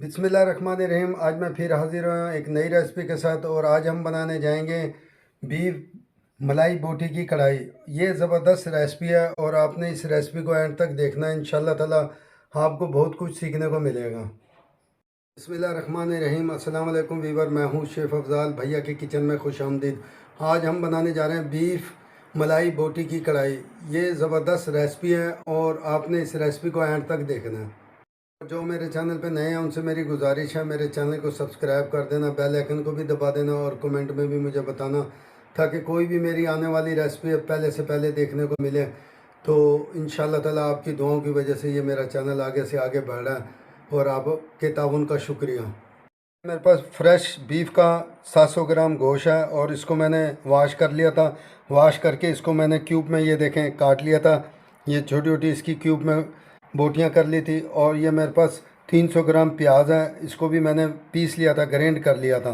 बिस्मिल्लाहिर्रहमानिर्रहीम। आज मैं फिर हाज़िर हूँ एक नई रेसिपी के साथ और आज हम बनाने जाएंगे बीफ मलाई बोटी की कढ़ाई। ये ज़बरदस्त रेसिपी है और आपने इस रेसिपी को एंड तक देखना है। इंशाल्लाह ताला आपको बहुत कुछ सीखने को मिलेगा। बिस्मिल्लाहिर्रहमानिर्रहीम। अस्सलाम वालेकुम वीवर, मैं हूँ शेफ़ अफ़ज़ाल। भैया के किचन में खुश आमदीद। आज हम बनाने जा रहे हैं बीफ मलाई बोटी की कढ़ाई। ये ज़बरदस्त रेसिपी है और आपने इस रेसिपी को एंड तक देखना है। जो मेरे चैनल पे नए हैं उनसे मेरी गुजारिश है, मेरे चैनल को सब्सक्राइब कर देना, बेल आइकन को भी दबा देना और कमेंट में भी मुझे बताना ताकि कोई भी मेरी आने वाली रेसिपी पहले से पहले देखने को मिले। तो इंशाल्लाह ताला आपकी दुआओं की वजह से ये मेरा चैनल आगे से आगे बढ़ रहा है और आपके ताउन का शुक्रिया। मेरे पास फ्रेश बीफ का 700 ग्राम गोश्त है और इसको मैंने वाश कर लिया था। वाश करके इसको मैंने क्यूब में ये देखें काट लिया था। ये छोटी छोटी इसकी क्यूब में बोटियां कर ली थी। और ये मेरे पास 300 ग्राम प्याज है, इसको भी मैंने पीस लिया था, ग्राइंड कर लिया था।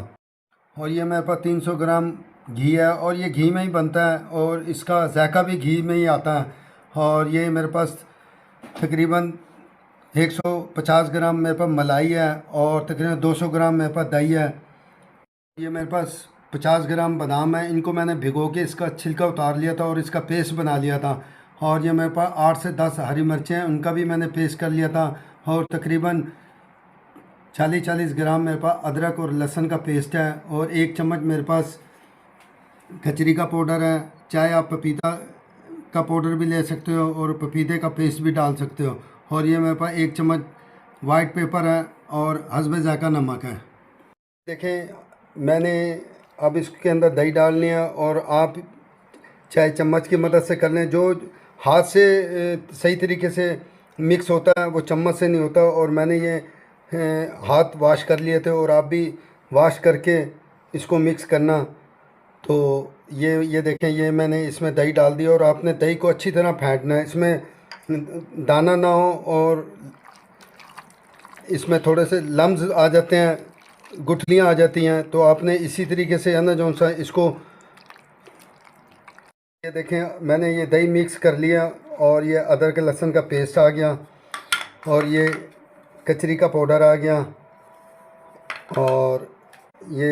और ये मेरे पास 300 ग्राम घी है और ये घी में ही बनता है और इसका जायका भी घी में ही आता है। और ये मेरे पास तकरीबन 150 ग्राम मेरे पास मलाई है और तकरीबन 200 ग्राम मेरे पास दही है। ये मेरे पास 50 ग्राम बादाम है, इनको मैंने भिगो के इसका छिलका उतार लिया था और इसका पेस्ट बना लिया था। और ये मेरे पास 8 से 10 हरी मिर्चें हैं, उनका भी मैंने पेस्ट कर लिया था। और तकरीबन 40 ग्राम मेरे पास अदरक और लहसुन का पेस्ट है और 1 चम्मच मेरे पास कचरी का पाउडर है। चाहे आप पपीता का पाउडर भी ले सकते हो और पपीते का पेस्ट भी डाल सकते हो। और ये मेरे पास 1 चम्मच वाइट पेपर है और हस्बे जायका नमक है। देखें, मैंने अब इसके अंदर दही डालनी है और आप चाहे चम्मच की मदद से कर लें। जो हाथ से सही तरीके से मिक्स होता है वो चम्मच से नहीं होता। और मैंने ये हाथ वॉश कर लिए थे और आप भी वॉश करके इसको मिक्स करना। तो ये देखें, ये मैंने इसमें दही डाल दी और आपने दही को अच्छी तरह फेंटना है, इसमें दाना ना हो और इसमें थोड़े से लम्स आ जाते हैं, गुठलियाँ आ जाती हैं। तो आपने इसी तरीके से है ना जो सा इसको, ये देखें मैंने ये दही मिक्स कर लिया और ये अदरक लहसुन का पेस्ट आ गया और ये कचरी का पाउडर आ गया और ये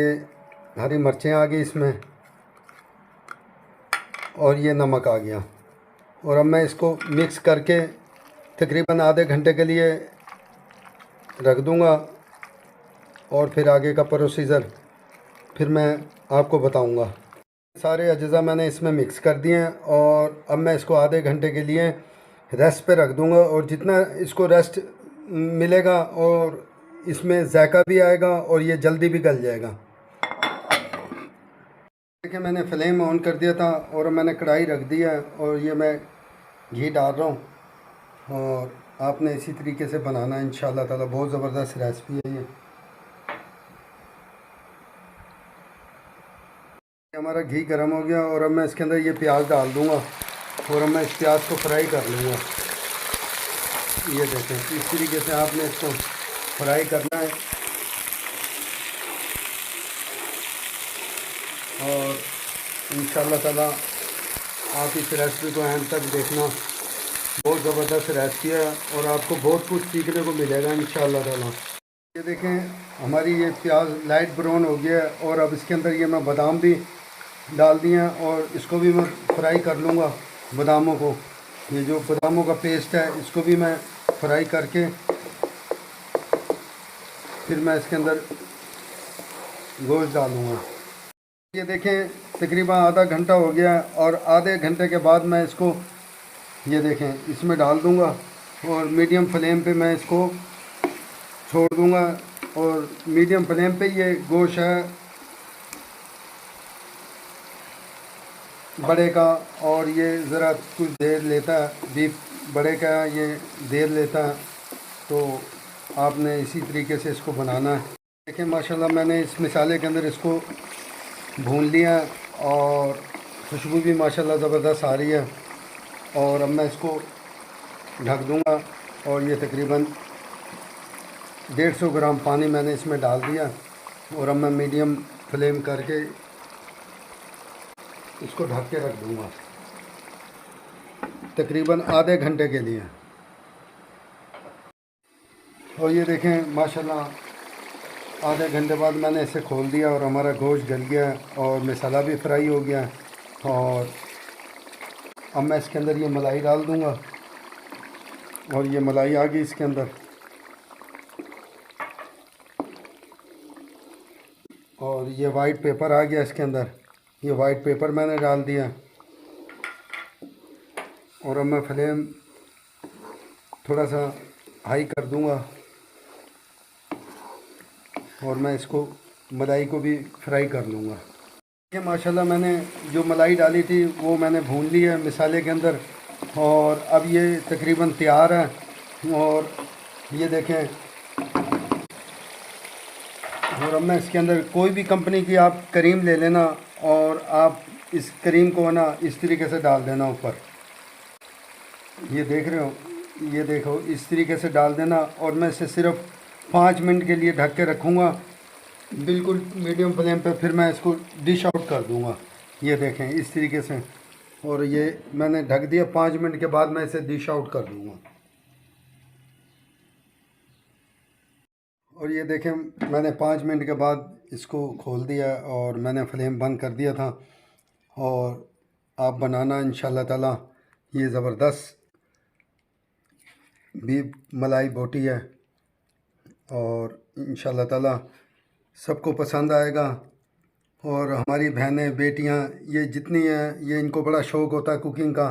हरी मिर्चें आ गई इसमें और ये नमक आ गया। और अब मैं इसको मिक्स करके तकरीबन आधे घंटे के लिए रख दूँगा और फिर आगे का प्रोसीजर फिर मैं आपको बताऊँगा। सारे अज्जा मैंने इसमें मिक्स कर दिए हैं और अब मैं इसको आधे घंटे के लिए रेस्ट पे रख दूँगा। और जितना इसको रेस्ट मिलेगा और इसमें जायका भी आएगा और ये जल्दी भी गल जाएगा। देखिए, मैंने फ्लेम ऑन कर दिया था और मैंने कढ़ाई रख दी है और ये मैं घी डाल रहा हूँ और आपने इसी तरीके से बनाना है। इंशाल्लाह ताला बहुत ज़बरदस्त रेसिपी है ये। हमारा घी गर्म हो गया और अब मैं इसके अंदर ये प्याज डाल दूँगा और अब मैं इस प्याज को फ्राई कर लूँगा। ये देखें, इस तरीके से आपने इसको फ्राई करना है। और इंशाल्लाह ताला आप इस रेसिपी को एंड तक देखना, बहुत ज़बरदस्त रेसिपी है और आपको बहुत कुछ सीखने को मिलेगा इंशाल्लाह ताला। ये देखें, हमारी ये प्याज लाइट ब्राउन हो गया है और अब इसके अंदर ये मैं बादाम भी डाल दिए हैं और इसको भी मैं फ्राई कर लूँगा। बादामों को, ये जो बादामों का पेस्ट है इसको भी मैं फ्राई करके फिर मैं इसके अंदर गोश्त डालूँगा। ये देखें, तकरीबन आधा घंटा हो गया और आधे घंटे के बाद मैं इसको, ये देखें, इसमें डाल दूँगा और मीडियम फ्लेम पे मैं इसको छोड़ दूँगा। और मीडियम फ्लेम पे ये गोश्त है बड़े का और ये ज़रा कुछ देर लेता है, बीफ बड़े का ये देर लेता है। तो आपने इसी तरीके से इसको बनाना है। देखें, माशाल्लाह मैंने इस मिसाले के अंदर इसको भून लिया और खुशबू भी माशाल्लाह ज़बरदस्त आ रही है। और अब मैं इसको ढक दूँगा और ये तकरीबन 150 ग्राम पानी मैंने इसमें डाल दिया और अब मैं मीडियम फ्लेम करके इसको ढक के रख दूँगा तकरीबन आधे घंटे के लिए। और ये देखें, माशाल्लाह आधे घंटे बाद मैंने इसे खोल दिया और हमारा गोश्त गल गया और मसाला भी फ्राई हो गया। और अब मैं इसके अंदर ये मलाई डाल दूँगा और ये मलाई आ गई इसके अंदर। और ये वाइट पेपर आ गया इसके अंदर, ये वाइट पेपर मैंने डाल दिया। और अब मैं फ्लेम थोड़ा सा हाई कर दूँगा और मैं इसको मलाई को भी फ्राई कर लूँगा। ये माशाल्लाह मैंने जो मलाई डाली थी वो मैंने भून ली है मसाले के अंदर और अब ये तकरीबन तैयार है। और ये देखें, और अब मैं इसके अंदर कोई भी कंपनी की आप करीम ले लेना और आप इस करीम को ना इस तरीके से डाल देना ऊपर। ये देख रहे हो, ये देखो इस तरीके से डाल देना और मैं इसे सिर्फ 5 मिनट के लिए ढक के रखूँगा बिल्कुल मीडियम फ्लेम पे, फिर मैं इसको डिश आउट कर दूँगा। ये देखें इस तरीके से, और ये मैंने ढक दिया। 5 मिनट के बाद मैं इसे डिश आउट कर दूँगा। और ये देखें मैंने 5 मिनट के बाद इसको खोल दिया और मैंने फ्लेम बंद कर दिया था। और आप बनाना इंशाल्लाह ताला, ये ज़बरदस्त बीफ मलाई बोटी है और इंशाल्लाह ताला सबको पसंद आएगा। और हमारी बहनें बेटियां ये जितनी हैं, ये इनको बड़ा शौक़ होता है कुकिंग का,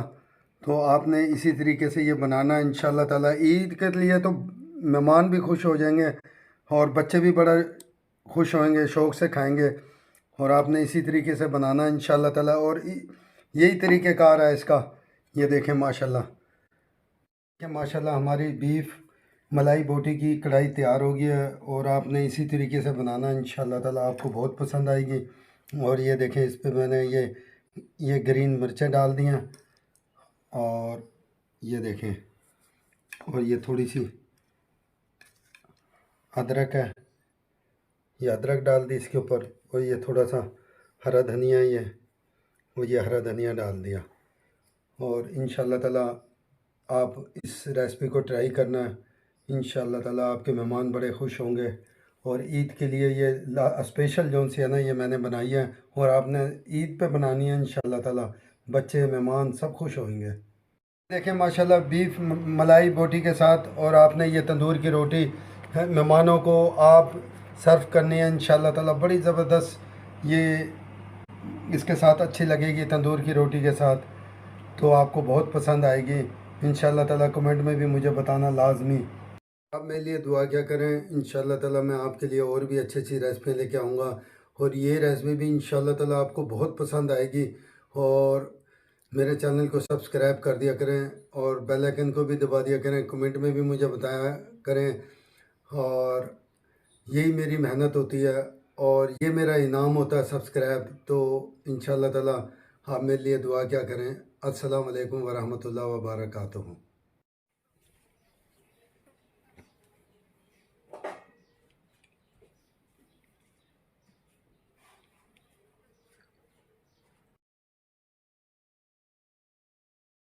तो आपने इसी तरीके से ये बनाना इंशाल्लाह ताला। ईद के लिए तो मेहमान भी खुश हो जाएंगे और बच्चे भी बड़ा खुश होंगे, शौक़ से खाएंगे। और आपने इसी तरीके से बनाना इंशाल्लाह ताला। और यही तरीक़ेकार है इसका। ये देखें माशाल्लाह, कि माशाल्लाह हमारी बीफ मलाई बोटी की कढ़ाई तैयार हो गई है और आपने इसी तरीके से बनाना इंशाल्लाह ताला, आपको बहुत पसंद आएगी। और ये देखें इस पे मैंने ये ग्रीन मिर्चें डाल दी हैं और ये देखें, और ये थोड़ी सी अदरक है, ये अदरक डाल दी इसके ऊपर। और ये थोड़ा सा हरा धनिया ये हरा धनिया डाल दिया। और इंशाल्लाह ताला आप इस रेसिपी को ट्राई करना है, इंशाल्लाह ताला आपके मेहमान बड़े खुश होंगे। और ईद के लिए ये स्पेशल जोन सी है ना, ये मैंने बनाई है और आपने ईद पे बनानी है इंशाल्लाह ताला, बच्चे मेहमान सब खुश होंगे। देखें माशाल्लाह बीफ मलाई बोटी के साथ, और आपने ये तंदूर की रोटी मेहमानों को आप सर्व करनी है इंशाल्लाह ताला। बड़ी ज़बरदस्त ये इसके साथ अच्छी लगेगी तंदूर की रोटी के साथ, तो आपको बहुत पसंद आएगी इंशाल्लाह ताला। कमेंट में भी मुझे बताना लाजमी। आप मेरे लिए दुआ क्या करें, इंशाल्लाह ताला मैं आपके लिए और भी अच्छी अच्छी रेसिपियाँ लेके आऊँगा और ये रेसिपी भी इंशाल्लाह ताला आपको बहुत पसंद आएगी। और मेरे चैनल को सब्सक्राइब कर दिया करें और बेल आइकन को भी दबा दिया करें। कमेंट में भी मुझे बताया करें, और यही मेरी मेहनत होती है और ये मेरा इनाम होता है सब्सक्राइब। तो इंशाल्लाह ताला आप मेरे लिए दुआ क्या करें। अस्सलाम वालेकुम व रहमतुल्लाहि व बरकातुहू।